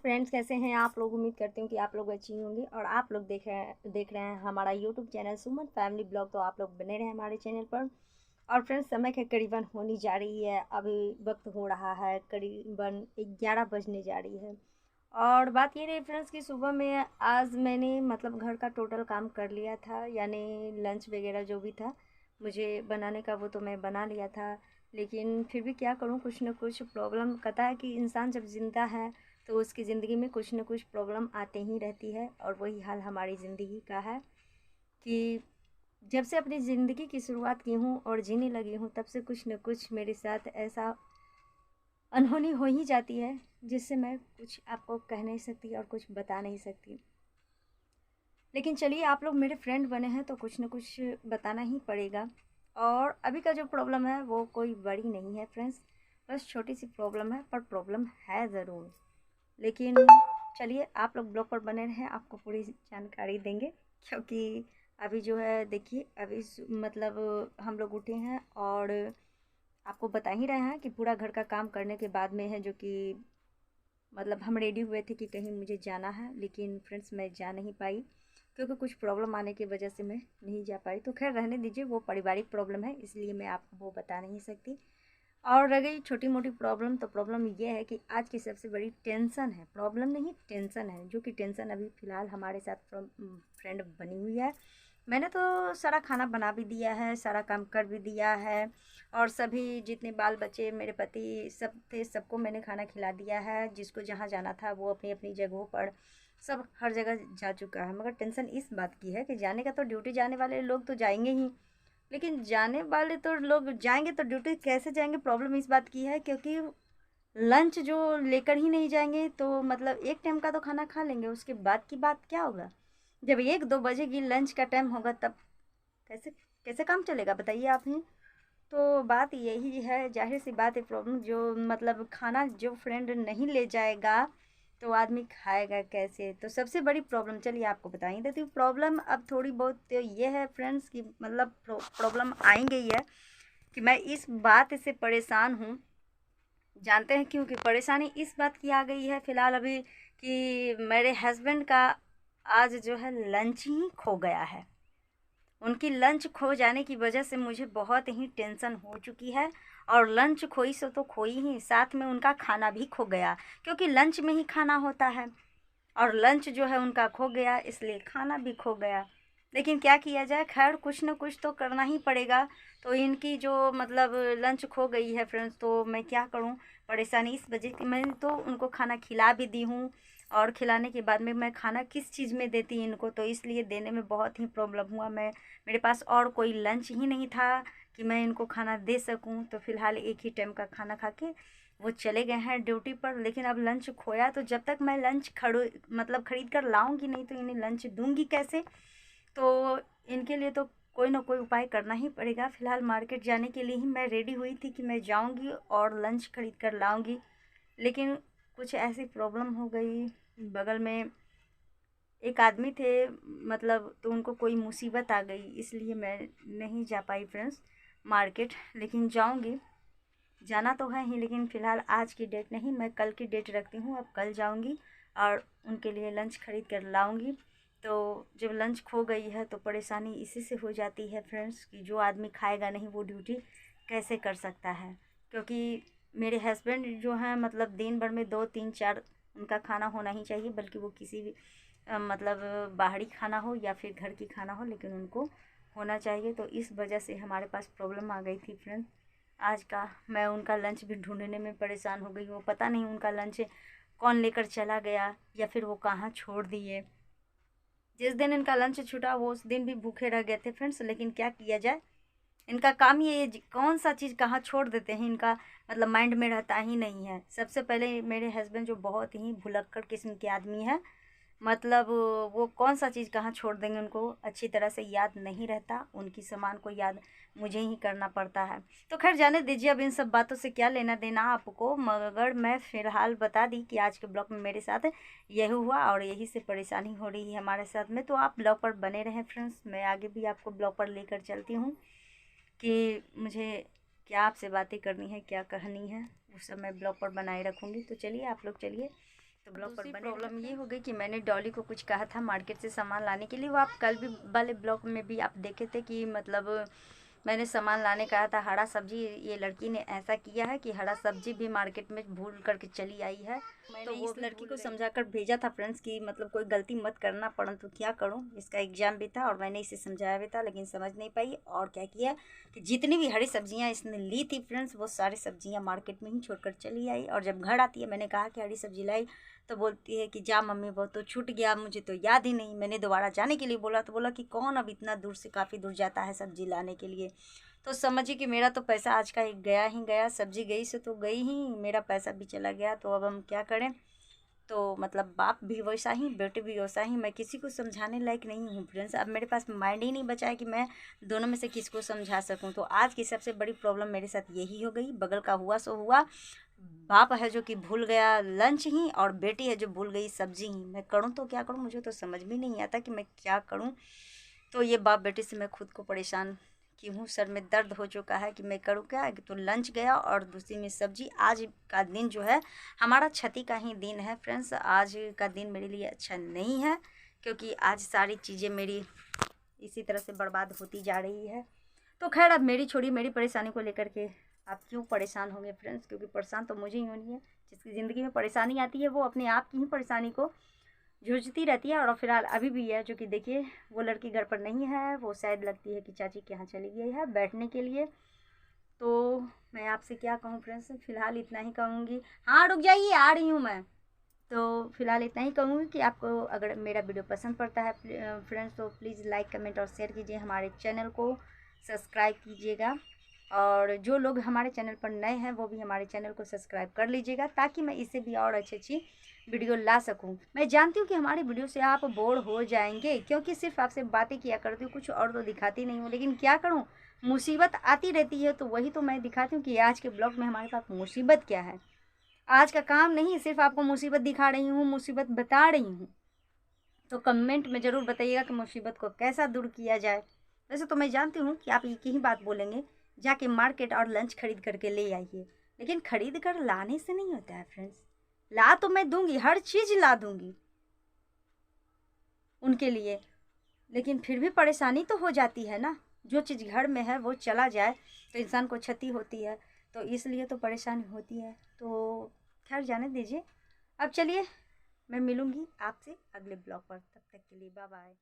Friends, कैसे हैं आप लोग। उम्मीद करती हूँ कि आप लोग अच्छी होंगे और आप लोग देख रहे हैं हमारा यूट्यूब चैनल सुमन फैमिली ब्लॉग। तो आप लोग बने रहें हमारे चैनल पर। और फ्रेंड्स, समय के करीबन होने जा रही है, अभी वक्त हो रहा है करीबन 11 बजने जा रही है। और बात ये रही फ्रेंड्स कि सुबह में आज मैंने मतलब घर का टोटल काम कर लिया था, यानी लंच वगैरह जो भी था मुझे बनाने का वो तो मैं बना लिया था। लेकिन फिर भी क्या करूँ, कुछ ना कुछ प्रॉब्लम। कहता है कि इंसान जब ज़िंदा है तो उसकी ज़िंदगी में कुछ न कुछ प्रॉब्लम आते ही रहती है, और वही हाल हमारी ज़िंदगी का है कि जब से अपनी ज़िंदगी की शुरुआत की हूँ और जीने लगी हूँ, तब से कुछ न कुछ मेरे साथ ऐसा अनहोनी हो ही जाती है जिससे मैं कुछ आपको कह नहीं सकती और कुछ बता नहीं सकती। लेकिन चलिए, आप लोग मेरे फ्रेंड बने हैं तो कुछ न कुछ बताना ही पड़ेगा। और अभी का जो प्रॉब्लम है वो कोई बड़ी नहीं है फ्रेंड्स, बस छोटी सी प्रॉब्लम है, पर प्रॉब्लम है ज़रूर। लेकिन चलिए, आप लोग ब्लॉग पर बने रहें, आपको पूरी जानकारी देंगे। क्योंकि अभी जो है देखिए, अभी मतलब हम लोग उठे हैं और आपको बता ही रहे हैं कि पूरा घर का काम करने के बाद में है, जो कि मतलब हम रेडी हुए थे कि कहीं मुझे जाना है, लेकिन फ्रेंड्स मैं जा नहीं पाई क्योंकि कुछ प्रॉब्लम आने की वजह से मैं नहीं जा पाई। तो खैर रहने दीजिए, वो पारिवारिक प्रॉब्लम है, इसलिए मैं आपको वो बता नहीं सकती। और रह गई छोटी मोटी प्रॉब्लम, तो प्रॉब्लम ये है कि आज की सबसे बड़ी टेंशन है, प्रॉब्लम नहीं टेंशन है, जो कि टेंशन अभी फ़िलहाल हमारे साथ फ्रेंड बनी हुई है। मैंने तो सारा खाना बना भी दिया है, सारा काम कर भी दिया है, और सभी जितने बाल बच्चे मेरे पति सब थे सबको मैंने खाना खिला दिया है। जिसको जहाँ जाना था वो अपनी अपनी जगहों पर सब हर जगह जा चुका है। मगर टेंशन इस बात की है कि जाने का तो ड्यूटी जाने वाले लोग तो जाएंगे ही, लेकिन जाने वाले तो लोग जाएंगे तो ड्यूटी कैसे जाएंगे। प्रॉब्लम इस बात की है क्योंकि लंच जो लेकर ही नहीं जाएंगे तो मतलब एक टाइम का तो खाना खा लेंगे, उसके बाद की बात क्या होगा। जब 1-2 बजे की लंच का टाइम होगा तब कैसे कैसे काम चलेगा, बताइए आप ही। तो बात यही है, जाहिर सी बात है। प्रॉब्लम जो मतलब खाना जो फ्रेंड नहीं ले जाएगा तो आदमी खाएगा कैसे। तो सबसे बड़ी प्रॉब्लम चलिए आपको बता ही देती हूँ। प्रॉब्लम अब थोड़ी बहुत तो ये है फ्रेंड्स कि मतलब प्रॉब्लम आएंगे ही है कि मैं इस बात से परेशान हूँ। जानते हैं क्यों कि परेशानी इस बात की आ गई है फ़िलहाल अभी कि मेरे हस्बैंड का आज जो है लंच ही खो गया है। उनकी लंच खो जाने की वजह से मुझे बहुत ही टेंशन हो चुकी है। और लंच खोई सो तो खोई ही, साथ में उनका खाना भी खो गया, क्योंकि लंच में ही खाना होता है। और लंच जो है उनका खो गया, इसलिए खाना भी खो गया। लेकिन क्या किया जाए, खैर कुछ न कुछ तो करना ही पड़ेगा। तो इनकी जो मतलब लंच खो गई है फ्रेंड्स, तो मैं क्या करूं। परेशानी इस वजह की, मैंने तो उनको खाना खिला भी दी हूँ, और खिलाने के बाद में मैं खाना किस चीज़ में देती इनको, तो इसलिए देने में बहुत ही प्रॉब्लम हुआ। मेरे पास और कोई लंच ही नहीं था कि मैं इनको खाना दे सकूं। तो फ़िलहाल एक ही टाइम का खाना खा के वो चले गए हैं ड्यूटी पर। लेकिन अब लंच खोया तो जब तक मैं लंच खरीद कर लाऊंगी नहीं तो इन्हें लंच दूंगी कैसे। तो इनके लिए तो कोई ना कोई उपाय करना ही पड़ेगा। फ़िलहाल मार्केट जाने के लिए ही मैं रेडी हुई थी कि मैं जाऊंगी और लंच खरीद कर लाऊंगी। लेकिन कुछ ऐसी प्रॉब्लम हो गई, बगल में एक आदमी थे मतलब, तो उनको कोई मुसीबत आ गई, इसलिए मैं नहीं जा पाई फ्रेंड्स मार्केट। लेकिन जाऊंगी, जाना तो है ही, लेकिन फ़िलहाल आज की डेट नहीं, मैं कल की डेट रखती हूँ। अब कल जाऊँगी और उनके लिए लंच खरीद कर लाऊँगी। तो जब लंच खो गई है तो परेशानी इसी से हो जाती है फ्रेंड्स कि जो आदमी खाएगा नहीं वो ड्यूटी कैसे कर सकता है। क्योंकि मेरे हस्बैंड जो हैं मतलब दिन भर में 2-3-4 उनका खाना होना ही चाहिए, बल्कि वो किसी भी मतलब बाहरी खाना हो या फिर घर की खाना हो, लेकिन उनको होना चाहिए। तो इस वजह से हमारे पास प्रॉब्लम आ गई थी फ्रेंड्स आज का। मैं उनका लंच भी ढूंढने में परेशान हो गई हूँ, पता नहीं उनका लंच कौन लेकर चला गया या फिर वो कहाँ छोड़ दिए। जिस दिन इनका लंच छूटा वो उस दिन भी भूखे रह गए थे फ्रेंड्स, लेकिन क्या किया जाए। इनका काम ये है, कौन सा चीज़ कहाँ छोड़ देते हैं इनका मतलब माइंड में रहता ही नहीं है। सबसे पहले मेरे हस्बैंड जो बहुत ही भुलक्कड़ किस्म के आदमी है, मतलब वो कौन सा चीज़ कहाँ छोड़ देंगे उनको अच्छी तरह से याद नहीं रहता। उनकी सामान को याद मुझे ही करना पड़ता है। तो खैर जाने दीजिए, अब इन सब बातों से क्या लेना देना आपको। मगर मैं फ़िलहाल बता दी कि आज के ब्लॉग में मेरे साथ यही हुआ और यही से परेशानी हो रही है हमारे साथ में। तो आप ब्लॉग पर बने रहें फ्रेंड्स, मैं आगे भी आपको ब्लॉग पर लेकर चलती हूँ कि मुझे क्या आपसे बातें करनी है, क्या कहनी है, वो सब मैं ब्लॉग पर बनाए रखूँगी। तो चलिए आप लोग चलिए तो ब्लॉग पर प्रॉब्लम ये हो गई कि मैंने डॉली को कुछ कहा था मार्केट से सामान लाने के लिए। वो आप कल भी वाले ब्लॉग में भी आप देखे थे कि मतलब मैंने सामान लाने कहा था हरा सब्जी। ये लड़की ने ऐसा किया है कि हरा सब्जी भी मार्केट में भूल करके चली आई है। मैंने तो इस लड़की को समझा कर भेजा था फ्रेंड्स कि मतलब कोई गलती मत करना, परंतु क्या करूं, इसका एग्जाम भी था और मैंने इसे समझाया भी था, लेकिन समझ नहीं पाई। और क्या किया कि जितनी भी हरी सब्जियां इसने ली थी फ्रेंड्स, वो सारी सब्जियां मार्केट में ही छोड़कर चली आई। और जब घर आती है, मैंने कहा कि हरी सब्जी लाई, तो बोलती है कि जा मम्मी वो तो छूट गया, मुझे तो याद ही नहीं। मैंने दोबारा जाने के लिए बोला तो बोला कि कौन अब इतना दूर से काफ़ी दूर जाता है सब्जी लाने के लिए। तो समझिए कि मेरा तो पैसा आज का गया ही गया, सब्जी गई से तो गई ही, मेरा पैसा भी चला गया। तो अब हम क्या करें। तो मतलब बाप भी वैसा ही, बेटे भी वैसा ही, मैं किसी को समझाने लायक नहीं हूँ फ्रेंड्स। अब मेरे पास माइंड ही नहीं बचा है कि मैं दोनों में से किसको समझा सकूँ। तो आज की सबसे बड़ी प्रॉब्लम मेरे साथ यही हो गई। बगल का हुआ सो हुआ। बाप है जो कि भूल गया लंच ही, और बेटी है जो भूल गई सब्जी ही। मैं करूँ तो क्या करूँ, मुझे तो समझ में नहीं आता कि मैं क्या करूँ। तो ये बाप बेटी से मैं खुद को परेशान की हूँ, सर में दर्द हो चुका है कि मैं करूँ क्या। तो लंच गया और दूसरी में सब्जी। आज का दिन जो है हमारा क्षति का ही दिन है फ्रेंड्स। आज का दिन मेरे लिए अच्छा नहीं है, क्योंकि आज सारी चीज़ें मेरी इसी तरह से बर्बाद होती जा रही है। तो खैर अब मेरी छोड़ी, मेरी परेशानी को लेकर के आप क्यों परेशान होंगे फ्रेंड्स, क्योंकि परेशान तो मुझे ही होनी है। जिसकी ज़िंदगी में परेशानी आती है वो अपने आप की ही परेशानी को जूझती रहती है। और फिलहाल अभी भी है जो कि देखिए वो लड़की घर पर नहीं है, वो शायद लगती है कि चाची के यहाँ चली गई है बैठने के लिए। तो मैं आपसे क्या कहूँ फ्रेंड्स, फ़िलहाल इतना ही कहूँगी। हाँ रुक जाइए, आ रही हूँ मैं। तो फ़िलहाल इतना ही कहूँगी कि आपको अगर मेरा वीडियो पसंद पड़ता है फ्रेंड्स, तो प्लीज़ लाइक कमेंट और शेयर कीजिए। हमारे चैनल को सब्सक्राइब कीजिएगा। और जो लोग हमारे चैनल पर नए हैं वो भी हमारे चैनल को सब्सक्राइब कर लीजिएगा, ताकि मैं इससे भी और अच्छी वीडियो ला सकूं। मैं जानती हूँ कि हमारी वीडियो से आप बोर हो जाएंगे, क्योंकि सिर्फ आपसे बातें किया करती हूँ, कुछ और तो दिखाती नहीं हूँ। लेकिन क्या करूँ, मुसीबत आती रहती है, तो वही तो मैं दिखाती हूँ कि आज के ब्लॉग में हमारे पास मुसीबत क्या है। आज का काम नहीं, सिर्फ आपको मुसीबत दिखा रही हूँ, मुसीबत बता रही हूँ। तो कमेंट में ज़रूर बताइएगा कि मुसीबत को कैसा दूर किया जाए। वैसे तो मैं जानती हूँ कि आप एक ही बात बोलेंगे, जाके मार्केट और लंच खरीद करके ले आइए। लेकिन खरीद कर लाने से नहीं होता है फ्रेंड्स। ला तो मैं दूंगी, हर चीज़ ला दूंगी उनके लिए, लेकिन फिर भी परेशानी तो हो जाती है ना। जो चीज़ घर में है वो चला जाए तो इंसान को क्षति होती है, तो इसलिए तो परेशानी होती है। तो खैर जाने दीजिए। अब चलिए, मैं मिलूँगी आपसे अगले ब्लॉग पर। तब तक के लिए बाय बाय।